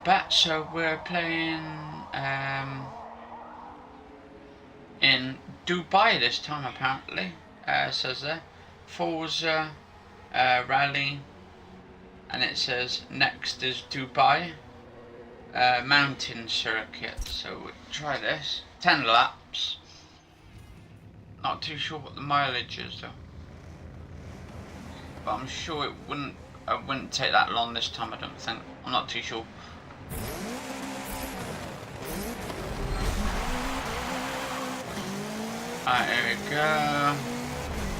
But so we're playing in Dubai this time apparently. It says there Forza Rally, and it says next is Dubai mountain circuit. So we'll try this. 10 laps. Not too sure what the mileage is though, but I'm sure it wouldn't take that long this time. I don't think. I'm not too sure. Alright, here we go.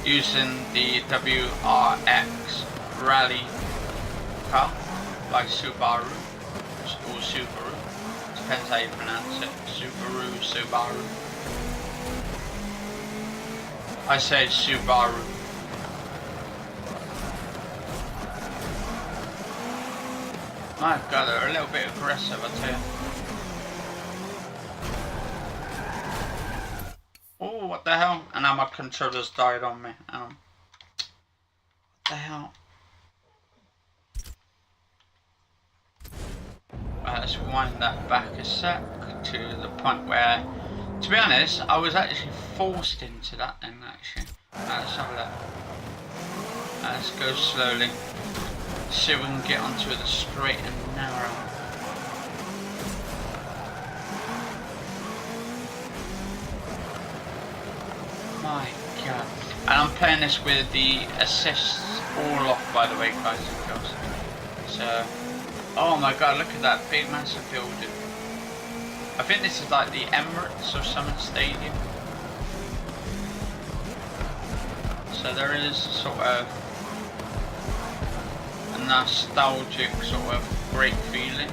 Using the WRX Rally car by Subaru, or Subaru. Depends how you pronounce it. Subaru. I say Subaru. My God, they're a little bit aggressive, I tell you. Oh, what the hell? And now my controller's died on me. What the hell? Right, let's wind that back a sec to the point where, to be honest, I was actually forced into that thing actually. Right, let's have a look. Right, let's go slowly. See if we can get onto the straight and narrow. My God. And I'm playing this with the assists all off, by the way, guys and girls. So, oh my God, look at that big massive building. I think this is like the Emirates or some stadium. So there is sort of a nostalgic sort of great feeling.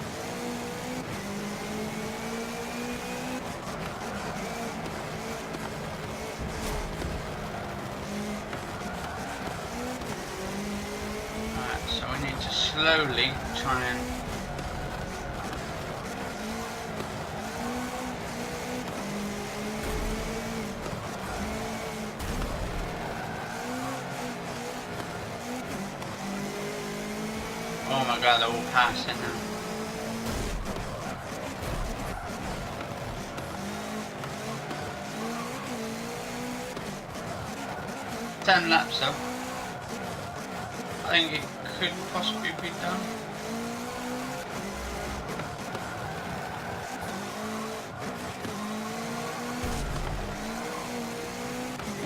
Alright, so we need to slowly try and oh my God, they're all passing now. Ten laps though. I think it could possibly be done.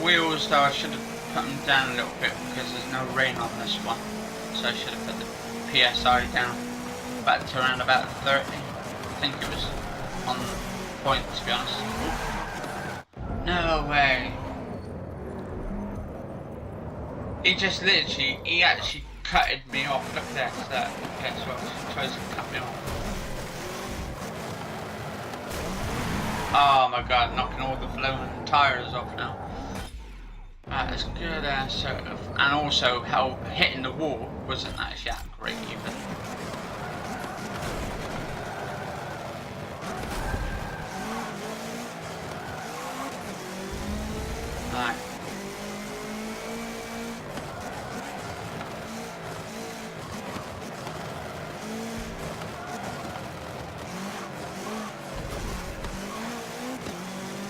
Wheels though, I should have put them down a little bit because there's no rain on this one. So I should have put the PSI down back to around about 30. I think it was on point, to be honest. Ooh. No way. He just literally, he actually cutted me off. Look at that. Okay, so he tries to cut me off. Oh my God, knocking all the blown tyres off now. Right, let's go there. So, and also how hitting the wall wasn't actually that great even. Right.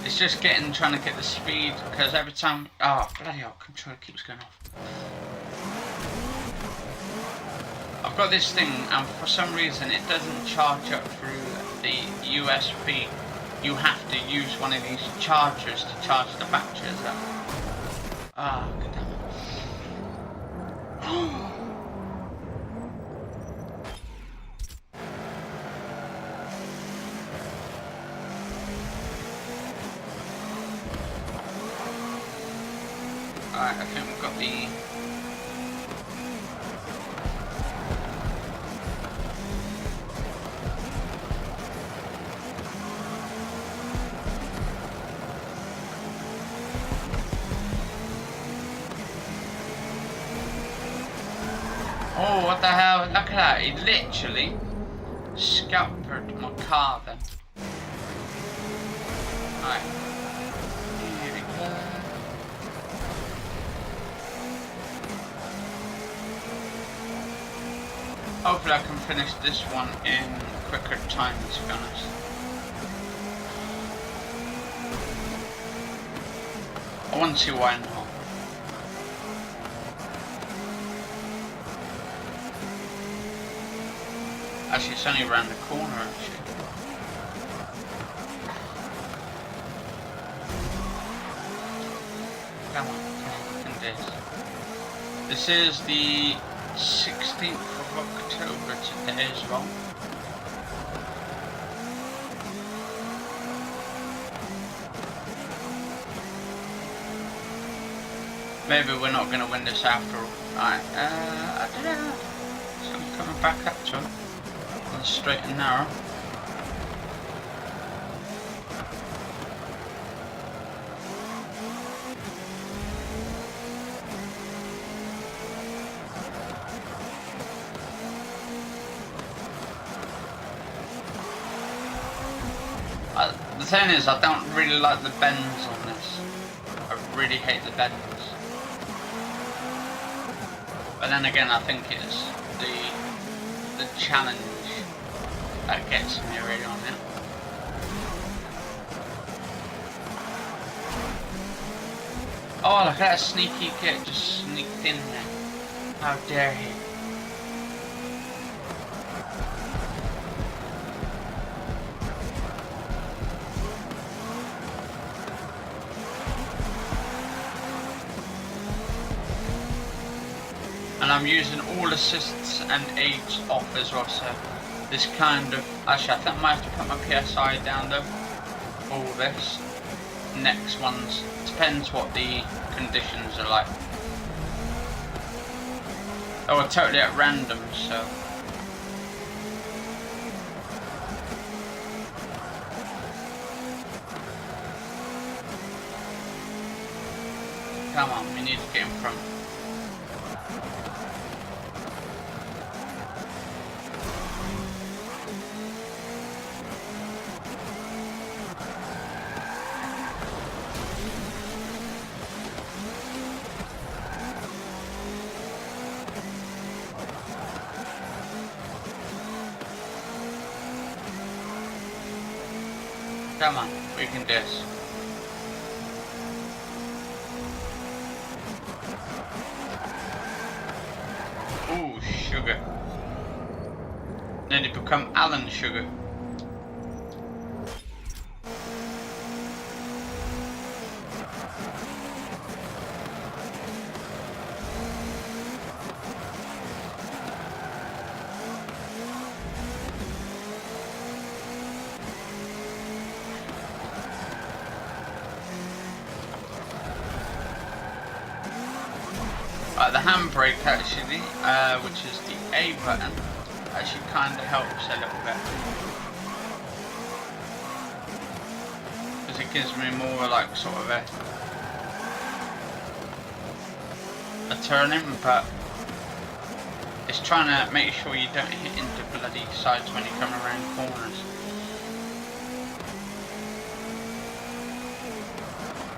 It's just trying to get the speed, because every time, oh bloody hell, controller keeps going off. I've got this thing, and for some reason it doesn't charge up through the USB. You have to use one of these chargers to charge the batteries up. Ah, oh, damn it. Alright, I think we've got the... Oh, what the hell? Look at that. He literally scuppered my car then. Alright. Here we go. Hopefully I can finish this one in quicker time, to be honest. I want to see why not. Actually, it's only around the corner, actually. Come on, we can do this. This is the 16th of October today as well. Maybe we're not going to win this after all. Right, I don't know. So I'm coming back up to it. On the straight and narrow. The thing is, I don't really like the bends on this. I really hate the bends. But then again, I think it's the challenge that gets me really on it. Oh, look at that sneaky kid just sneaked in there. How dare he? And I'm using all assists and aids off as well, so this kind of... Actually, I think I might have to put my PSI down though, for all this. Next ones, depends what the conditions are like. Oh, we're totally at random, so... Come on, we need to get in front. Come on, we can do this. Ooh, sugar. Nearly become Alan Sugar. The handbrake actually, which is the A button, actually kind of helps a little bit. Because it gives me more like sort of a turning, but it's trying to make sure you don't hit into bloody sides when you come around corners.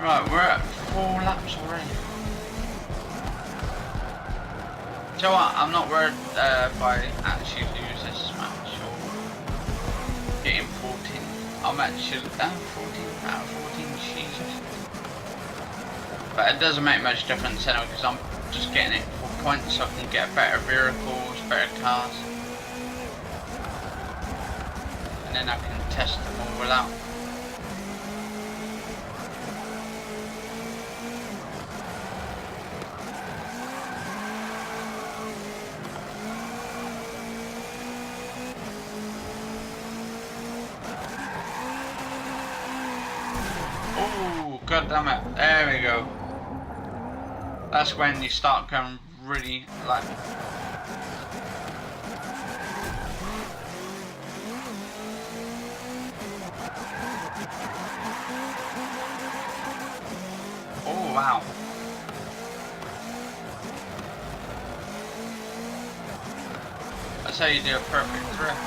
Right, we're at 4 laps already. So what, I'm not worried if I actually lose this match or getting 14. I'm actually down 14 out of 14, Jesus. But it doesn't make much difference anyway, because I'm just getting it for points so I can get better vehicles, better cars. And then I can test them all out. God damn it, there we go. That's when you start going really like... Oh wow. That's how you do a perfect drift.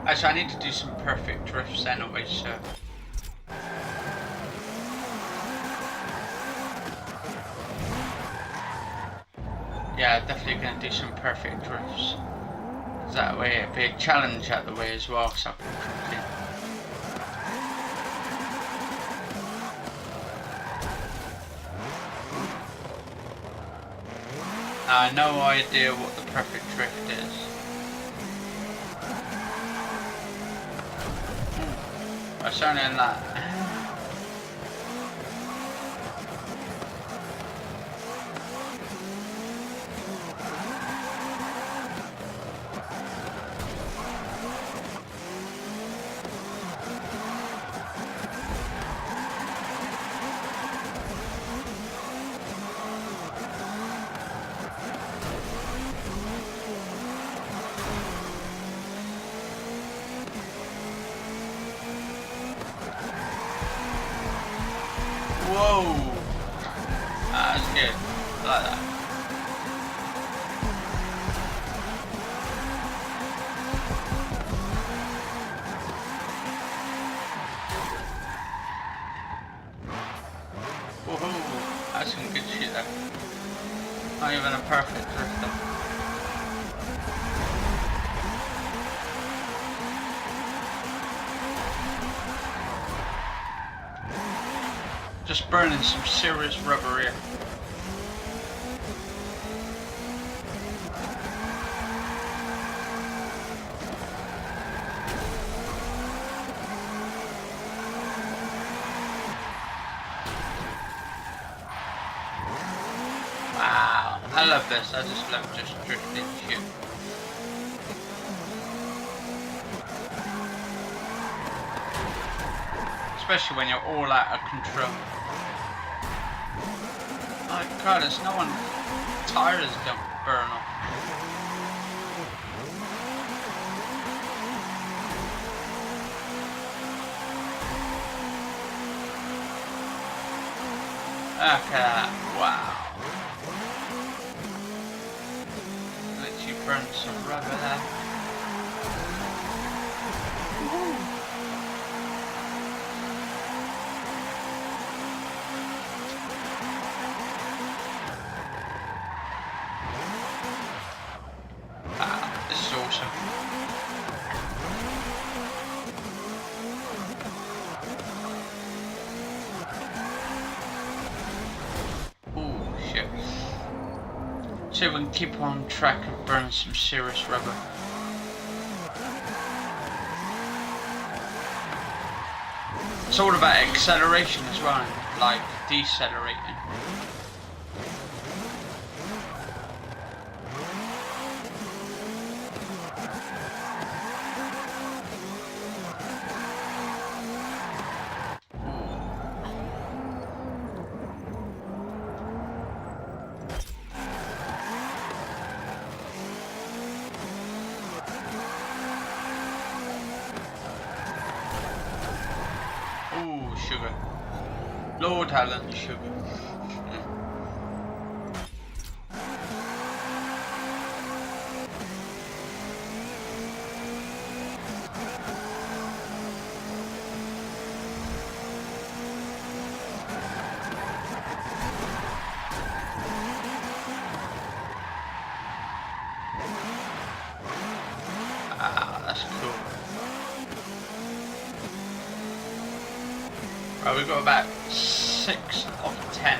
Actually, I need to do some perfect drifts anyway, so. Yeah, definitely gonna do some perfect drifts. That way it'd be a challenge out the way as well, so I can drift in. I have no idea what the perfect drift is. I was only in that. Whoa! That's good. I like that. Woohoo! That's some good shit there. Not even a perfect drifter. Just burning some serious rubber here. Wow, I love this. I just love just drifting shit. Especially when you're all out of control. My God, there's no one. Tires don't burn off. Look at that. Wow. Let you burn some rubber there. Awesome. Ooh, shit. So we can keep on track and burn some serious rubber. It's all about acceleration as well, like decelerating. Ooh, sugar. Lord Helen, sugar. Ah, that's cool. Right, we've got about 6 of 10.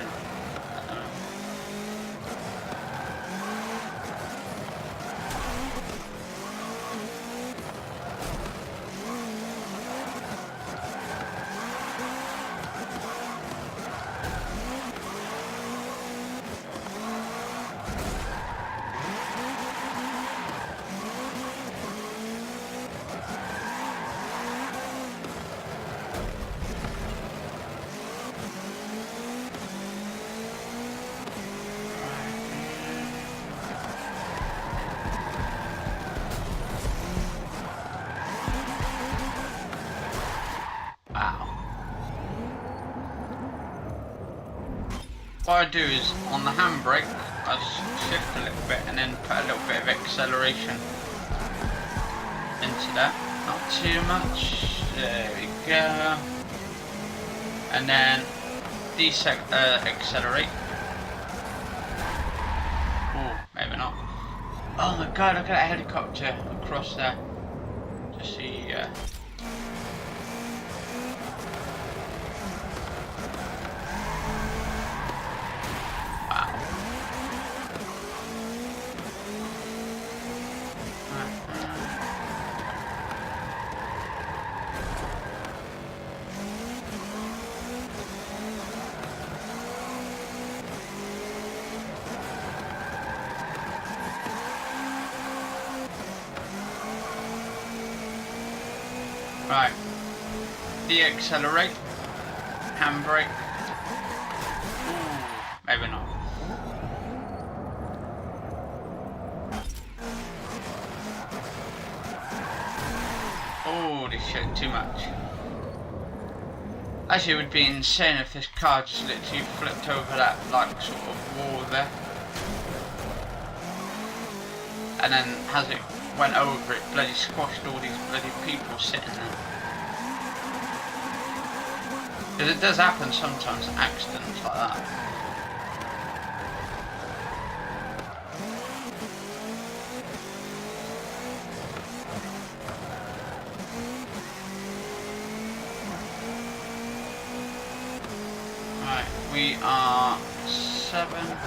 What I do is, on the handbrake, I shift a little bit and then put a little bit of acceleration into that. Not too much. There we go. And then accelerate. Oh, maybe not. Oh my god, look at that helicopter across there. Just see, wow. Right, de-accelerate, handbrake. Ooh, maybe not. Holy shit, too much. Actually, it would be insane if this car just literally flipped over that, like, sort of wall there. And then as it went over, it bloody squashed all these bloody people sitting there. Because it does happen sometimes, accidents like that. Right, we are 7.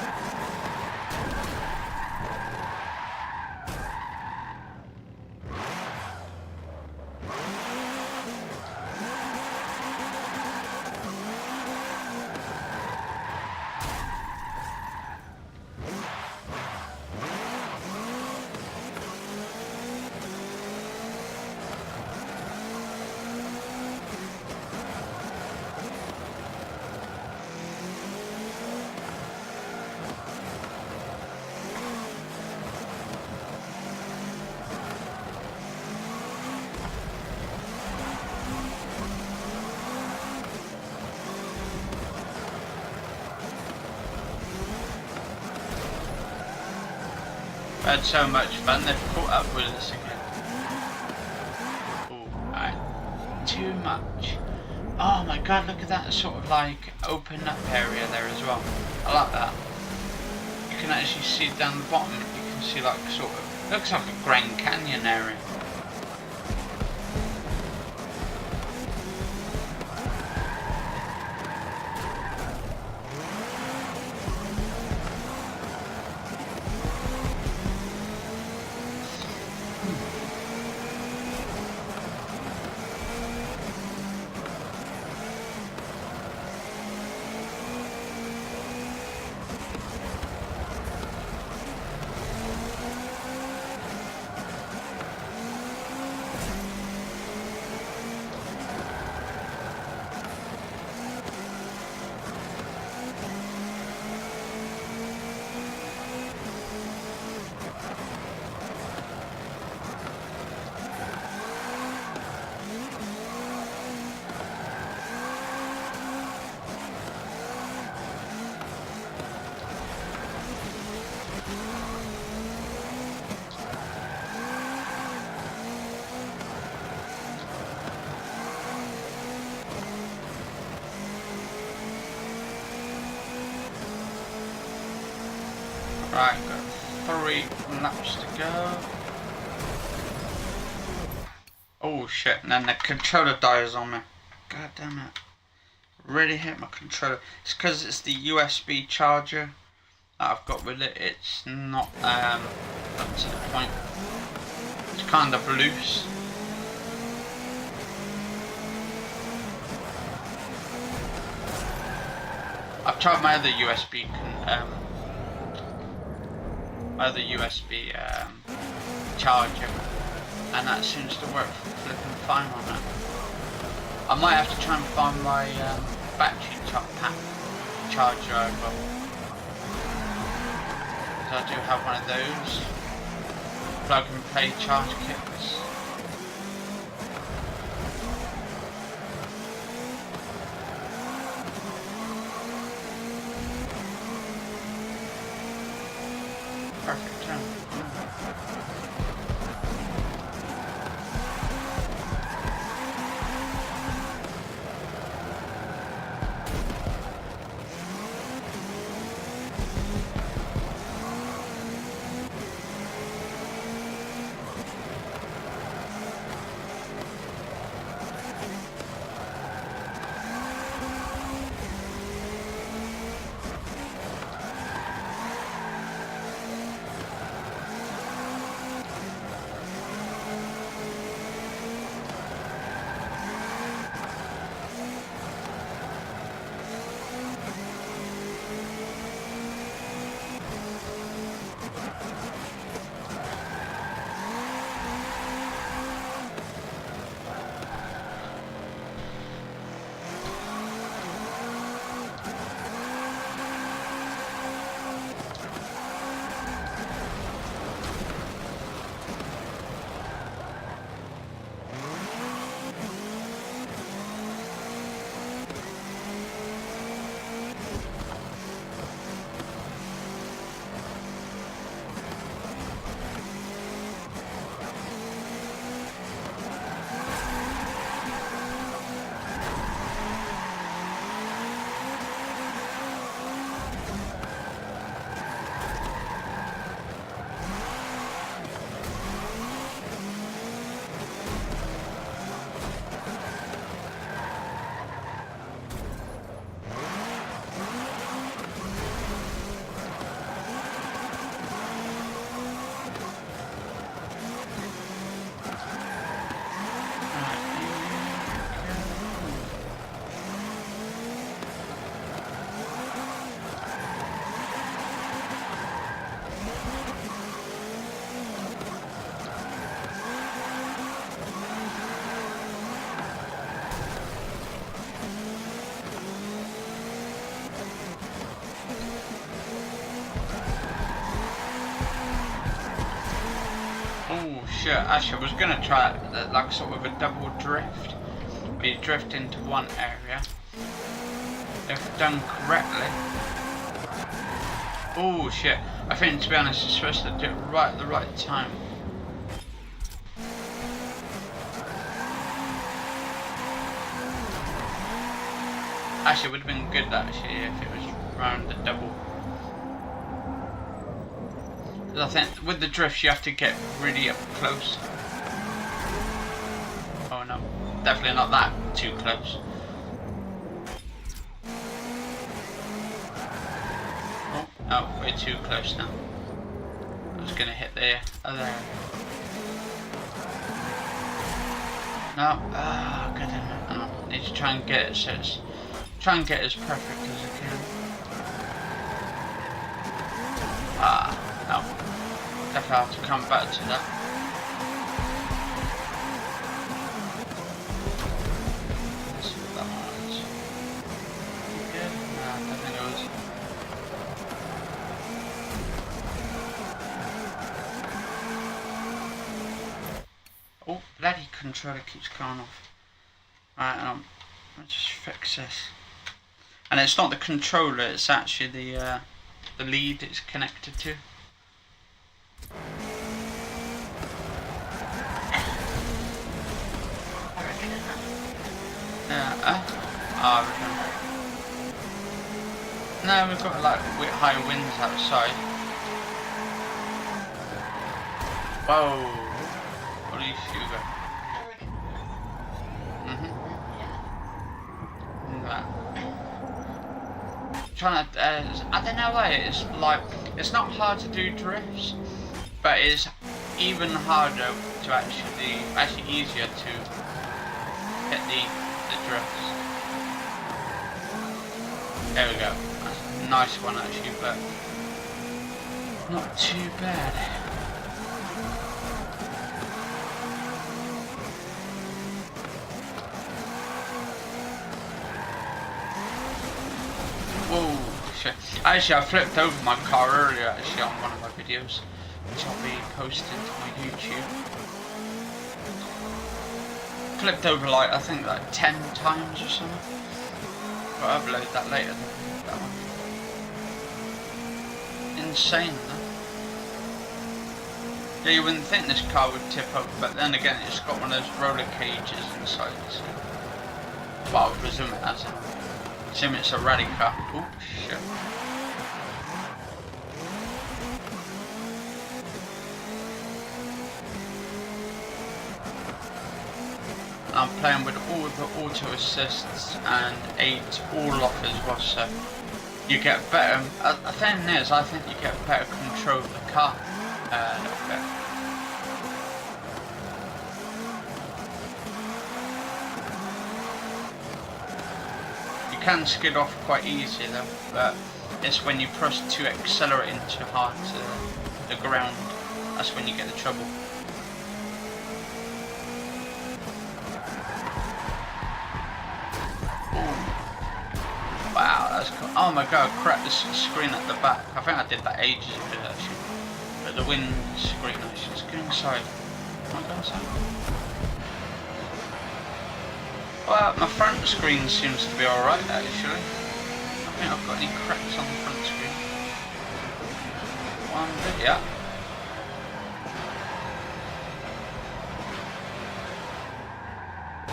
We had so much fun, they've caught up with us again. Oh, right. Too much. Oh my god, look at that sort of like open up area there as well. I like that. You can actually see down the bottom, you can see like sort of, looks like a Grand Canyon area. Right, got 3 laps to go. Oh shit, and then the controller dies on me. God damn it. Really hit my controller. It's because it's the USB charger that I've got with it. It's not up to the point. It's kind of loose. I've tried my other USB charger, and that seems to work flipping fine on that. I might have to try and find my battery top pack charger I've got, because I do have one of those plug and play charge kits. Perfect turn. shit, actually I was going to try it, like sort of a double drift. Where you drift into one area. If done correctly. Oh shit, I think to be honest you're supposed to do it right at the right time. Actually, it would have been good actually if it was round the double. Because I think with the drifts you have to get really up close. Oh no, definitely not that too close. Oh, no, way too close now. I was going to hit the other area. No, good enough. I need to try and get it so it's try and get as perfect as I can. No. Definitely have to come back to that. Let's see what that one is. Good? No, I don't think it was. Oh, bloody controller keeps going off. Right, let's just fix this. And it's not the controller, it's actually the lead it's connected to. No, we've got like high winds outside. Whoa! Holy sugar. Trying to, I don't know why it's like, it's not hard to do drifts, but it's even harder to actually easier to hit the drifts. There we go. That's a nice one actually, but not too bad. Whoa, shit. Actually, I flipped over my car earlier actually on one of my videos, which I'll be posting to my YouTube. Flipped over like, I think like 10 times or something. But I'll upload that later, that one. Insane though. Yeah, you wouldn't think this car would tip over, but then again it's got one of those roller cages inside, so. Well, I presume it has it. Assume it's a rally car. Oh shit. I'm playing with all the auto assists and aids all off as well, so you get better. The thing is, I think you get better control of the car a little bit. You can skid off quite easy though, but it's when you press to accelerate too hard to the ground, that's when you get the trouble. Wow, that's cool. Oh my god, I cracked the screen at the back. I think I did that ages ago actually. But the wind screen actually, let's go inside. Can I go inside? Well, my front screen seems to be alright actually. I think I've got any cracks on the front screen. One bit, yeah.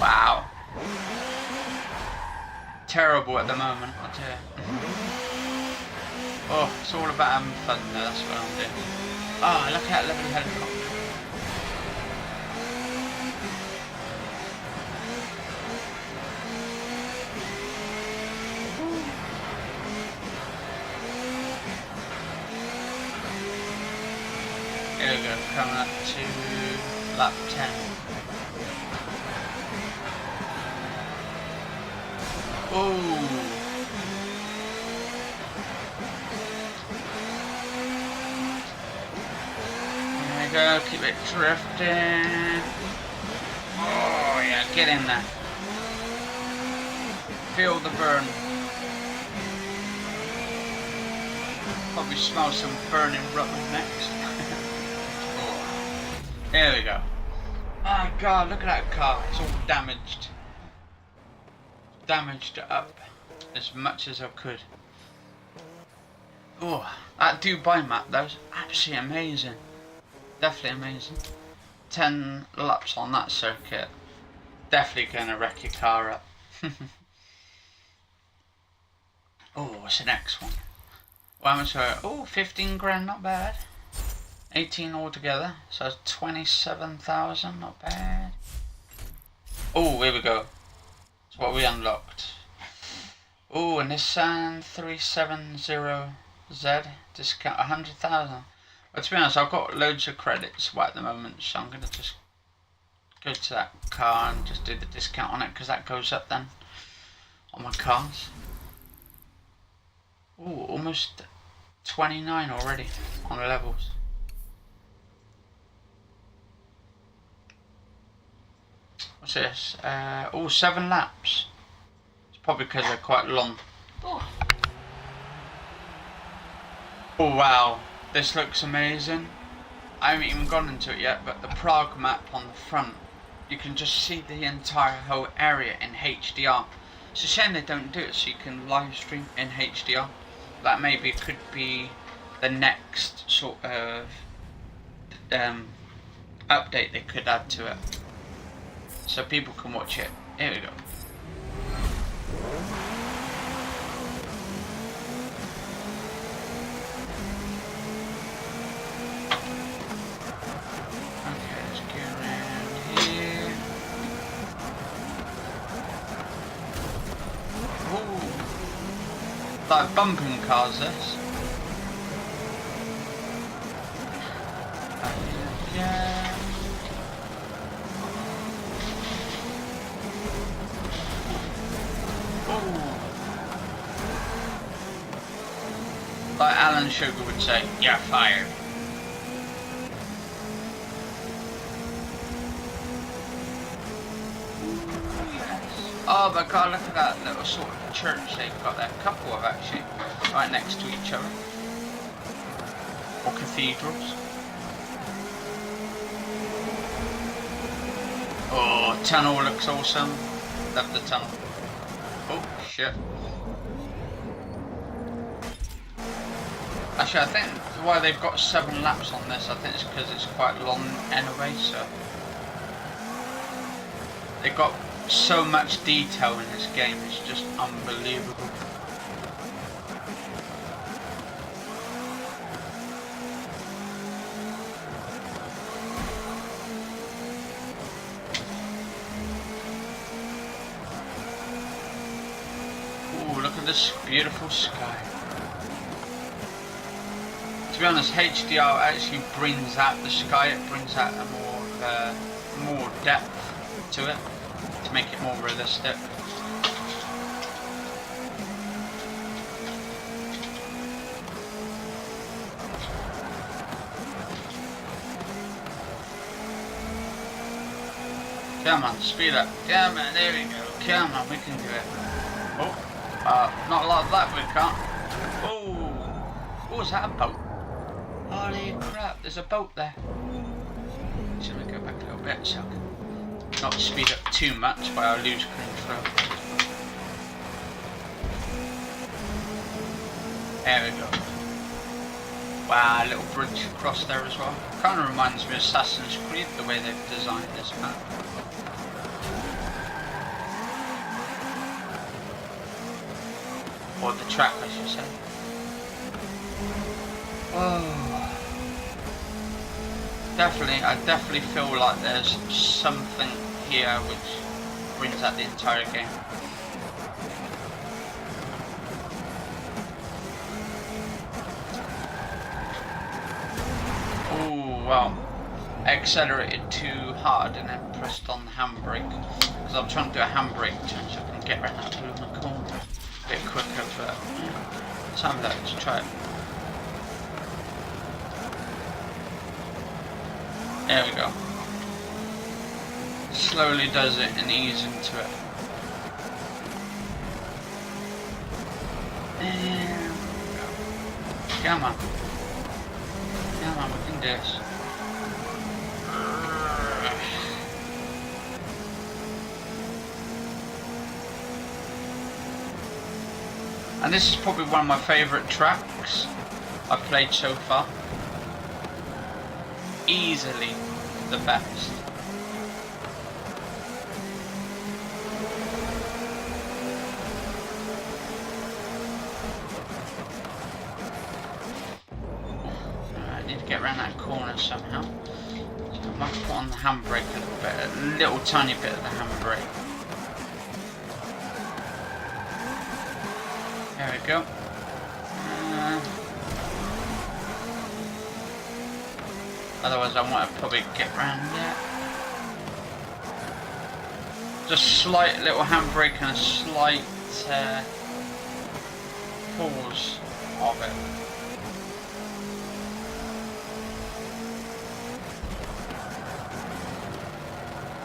Wow. Terrible at the moment, I'll tell you. Oh, it's all about having fun now, that's what I'm doing. Oh, look at that lovely helicopter. Here we go, coming up to lap 10. Oh! There we go, keep it drifting. Oh yeah, get in there. Feel the burn. Probably smell some burning rubber next. Oh. There we go. My God, look at that car. It's all damaged. Damaged it up as much as I could. Oh, that Dubai map, that was absolutely amazing. Definitely amazing. 10 laps on that circuit. Definitely gonna wreck your car up. Oh, what's the next one? Well, how much are it? Oh, 15 grand, not bad. 18 altogether, so 27,000, not bad. Oh, here we go. That's what we unlocked. Oh, a Nissan 370Z, discount 100,000. But to be honest, I've got loads of credits right at the moment, so I'm going to just go to that car and just do the discount on it, because that goes up then on my cars. Oh, almost 29 already on the levels. What's this? Oh, 7 laps. It's probably because they're quite long. Oh wow, this looks amazing. I haven't even gone into it yet, but the Prague map on the front, you can just see the entire whole area in HDR. It's a shame they don't do it so you can live stream in HDR. That maybe could be the next sort of update they could add to it, so people can watch it. Here we go. Okay, let's go around here. Ooh, like bumping cars, this. Yeah. Like Alan Sugar would say, you're fired. Oh my God, look at that little sort of church they've got there. A couple of actually, right next to each other. Or cathedrals. Oh, tunnel looks awesome. Love the tunnel. Oh shit. Actually, I think why they've got 7 laps on this, I think it's because it's quite long anyway, so they've got so much detail in this game, it's just unbelievable. Ooh, look at this beautiful sky. To be honest, HDR actually brings out the sky, it brings out a more depth to it, to make it more realistic. Come on, speed up. Come on, there we go. Come on, we can do it. Oh, not like that, we can't. Oh, is that a boat? Holy crap, there's a boat there. Should we go back a little bit so I can not speed up too much, but I'll lose control. There we go. Wow, a little bridge across there as well. Kind of reminds me of Assassin's Creed, the way they've designed this map. Or the track, I should say. Oh. I definitely feel like there's something here which brings out the entire game. Oh well, I accelerated too hard and then pressed on the handbrake because I'm trying to do a handbrake turn so I can get around that blooming corner a bit quicker, but let's have that, let's try it. There we go. Slowly does it and ease into it. There we go. Come on. Come on, we can do this. And this is probably one of my favourite tracks I've played so far. Easily the best. I need to get around that corner somehow. So I might put on the handbrake a little bit, a little tiny bit of the handbrake. There we go. Otherwise I want to probably get around there. Just slight little handbrake and a slight pause of it.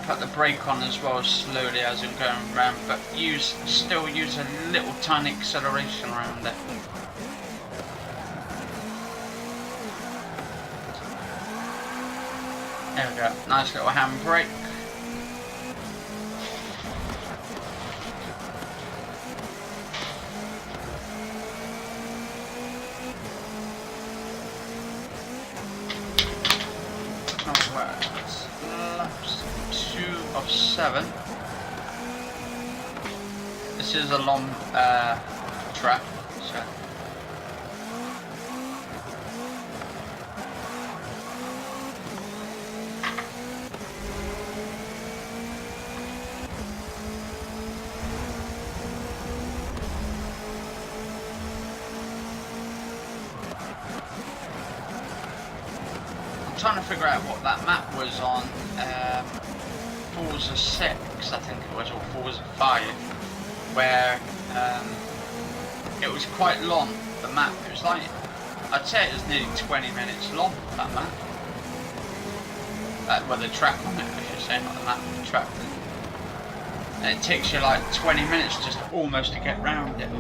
Put the brake on as well slowly as I'm going around, but still use a little tiny acceleration around it. There we go, nice little handbrake. Laps 2 of 7. This is a long track, so trying to figure out what that map was on Forza 6, I think it was, or Forza 5, where it was quite long, the map. It was like, I'd say it was nearly 20 minutes long, that map. Well, the track on it, I should say, not the map, the track. And it takes you like 20 minutes just almost to get round it.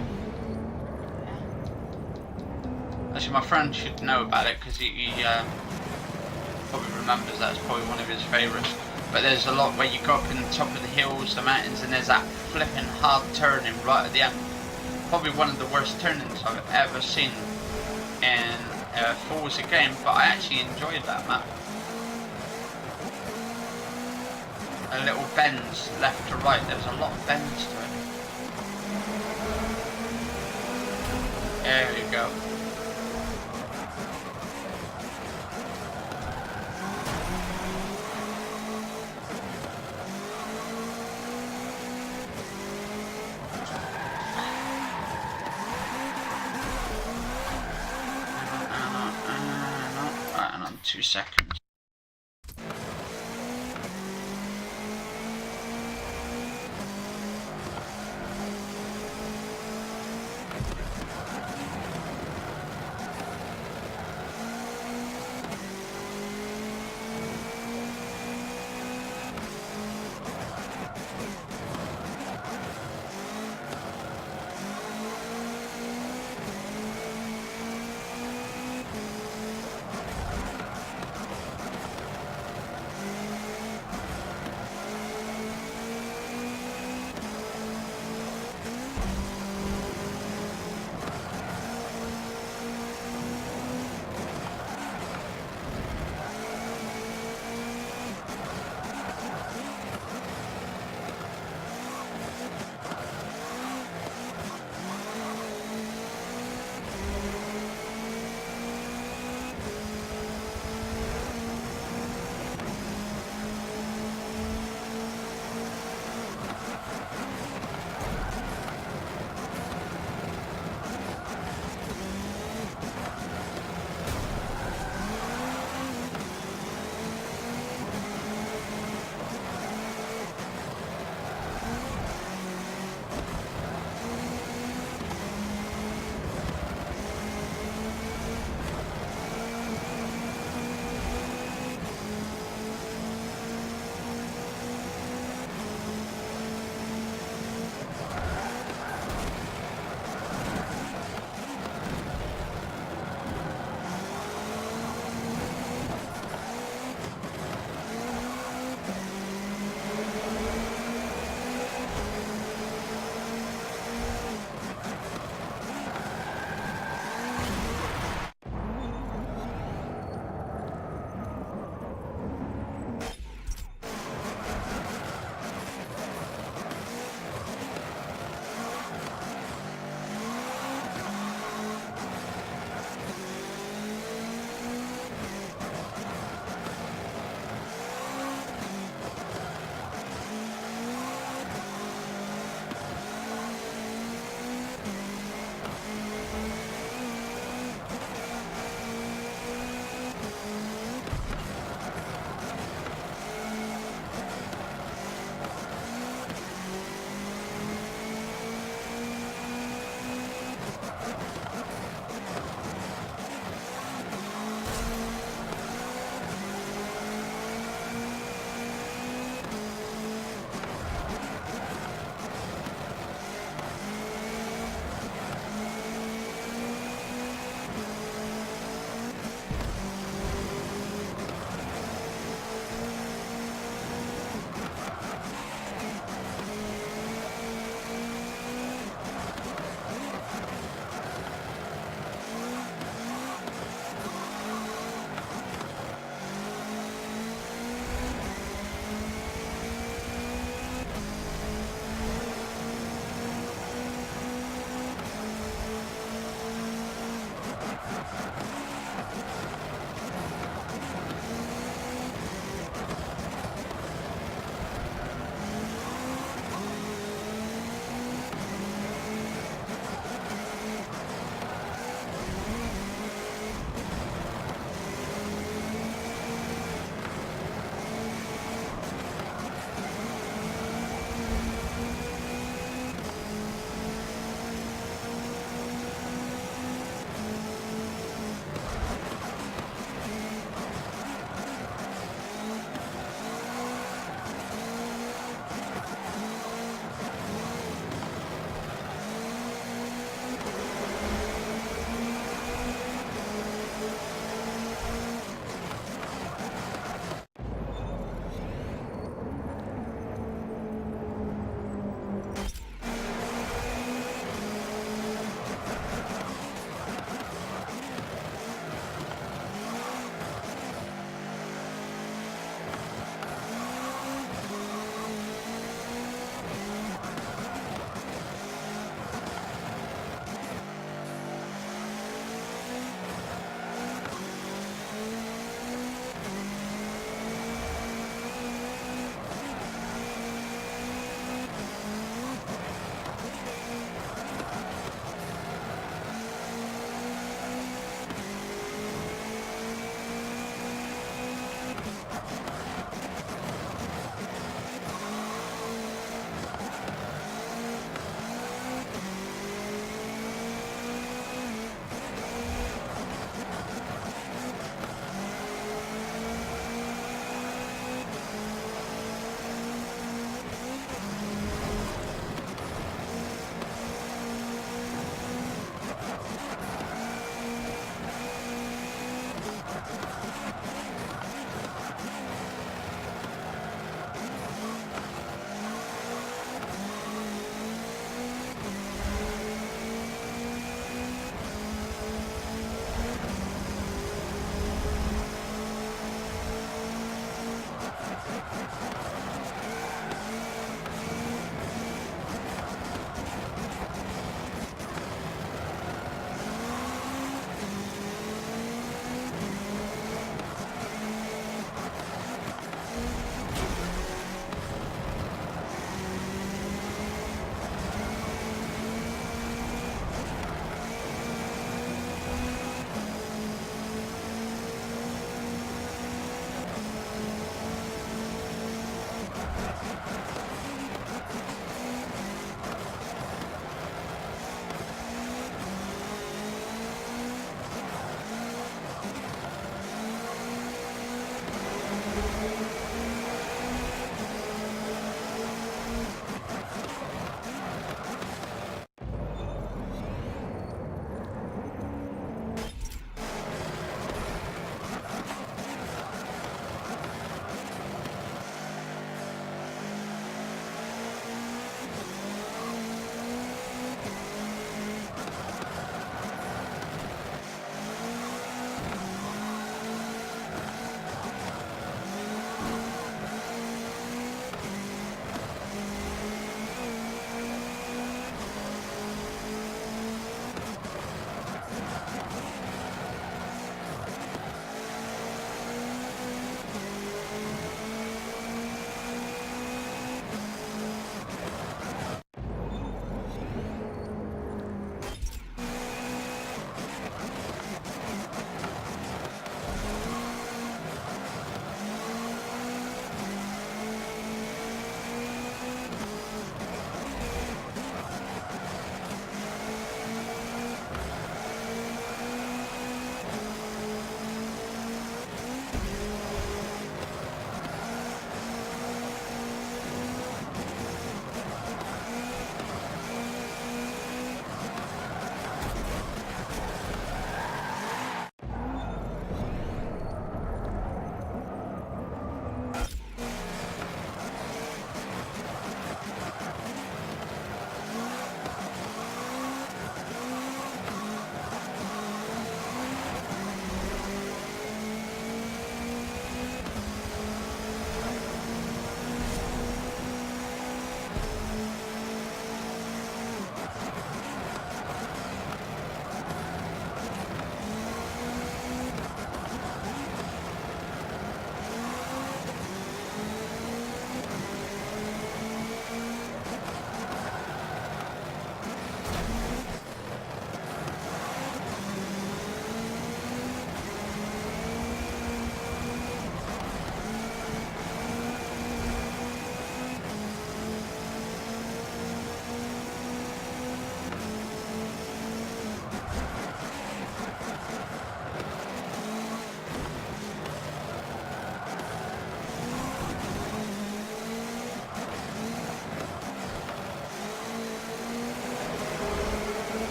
Actually, my friend should know about it because he probably remembers that. It's probably one of his favourites. But there's a lot where you go up in the top of the hills, the mountains, and there's that flipping hard turning right at the end. Probably one of the worst turnings I've ever seen in a Forza game, but I actually enjoyed that map. A little bends left to right, there's a lot of bends to it. There we go. Right, another 2 seconds.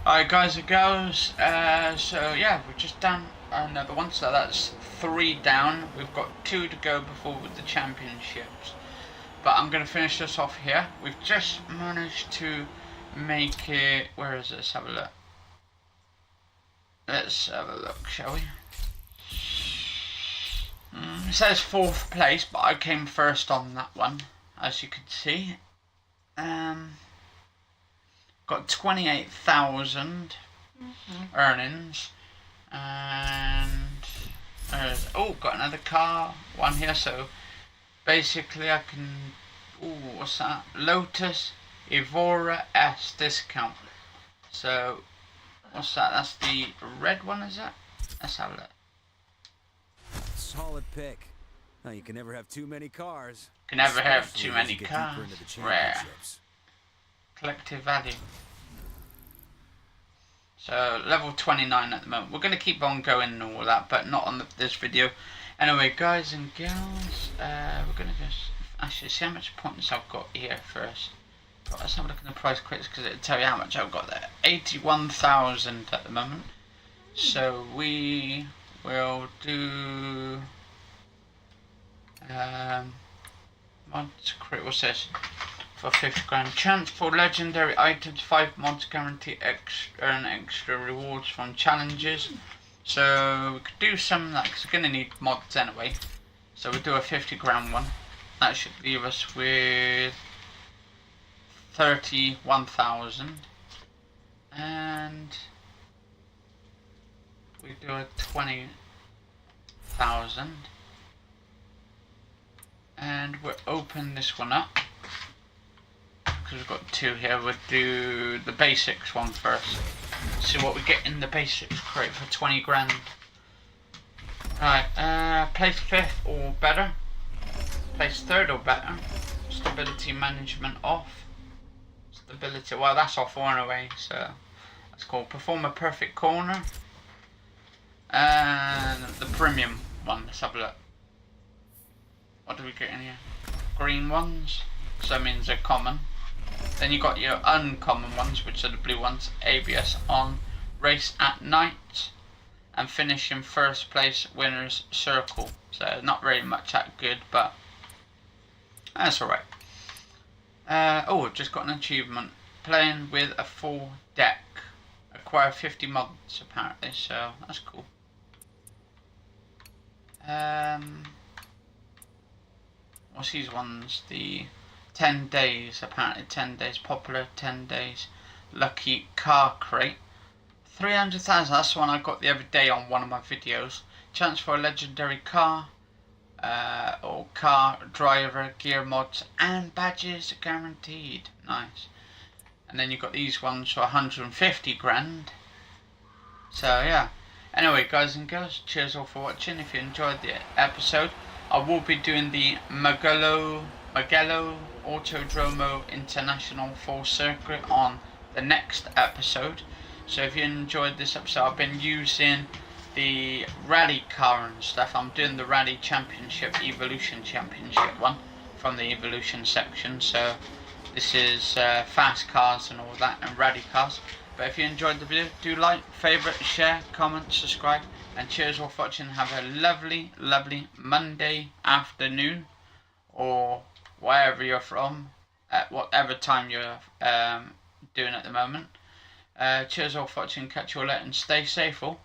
Alright guys and girls, so yeah, we've just done another one, so that's 3 down. We've got 2 to go before the championships. But I'm going to finish this off here. We've just managed to make it, where is it? Let's have a look. Let's have a look, shall we? It says 4th place, but I came first on that one, as you can see. Got 28,000 earnings, and oh, got another car, one here. So basically, I can. Oh, what's that? Lotus Evora S discount. So what's that? That's the red one, is it? Let's have a look. Solid pick. Now you can never have too many cars. Can never have too many cars. Rare. Collective value. So level 29 at the moment. We're going to keep on going and all that, but not on this video. Anyway, guys and girls, we're going to just actually see how much points I've got here first. But let's have a look at the price quiz, because it'll tell you how much I've got there. 81,000 at the moment. So we will do mods create, what's this? For 50 grand. Chance for legendary items, 5 mods guarantee earn extra rewards from challenges. So we could do some of that, because we're going to need mods anyway. So we'll do a 50 grand one. That should leave us with 31,000. And we do a 20,000. And we'll open this one up, because we've got 2 here. We'll do the basics one first. See what we get in the basics crate for 20 grand. Right, place 5th or better. Place 3rd or better. Stability management off. Stability, well, that's off anyway, so that's cool. Perform a perfect corner. And the premium one, let's have a look. What do we get in here? Green ones, so that means they're common. Then you got your uncommon ones, which are the blue ones. ABS on, race at night, and finish in 1st place, winner's circle. So not very much that good, but that's alright. Oh, I've just got an achievement. Playing with a full deck. Acquire 50 mods apparently, so that's cool. What's these ones? The 10 days, apparently 10 days, popular 10 days, lucky car crate. 300,000, that's the one I got the other day on one of my videos. Chance for a legendary car, or car, driver, gear mods, and badges guaranteed. Nice. And then you've got these ones for 150 grand. So yeah. Anyway, guys and girls, cheers all for watching. If you enjoyed the episode, I will be doing the Mugello Autodromo International Full Circuit on the next episode. So if you enjoyed this episode, I've been using the rally car and stuff. I'm doing the Rally Championship, Evolution Championship one from the Evolution section. So this is fast cars and all that, and rally cars. But if you enjoyed the video, do like, favourite, share, comment, subscribe, and cheers all for watching. Have a lovely, lovely Monday afternoon, or wherever you're from, at whatever time you're doing at the moment. Cheers all for watching. Catch you all later, and stay safe all.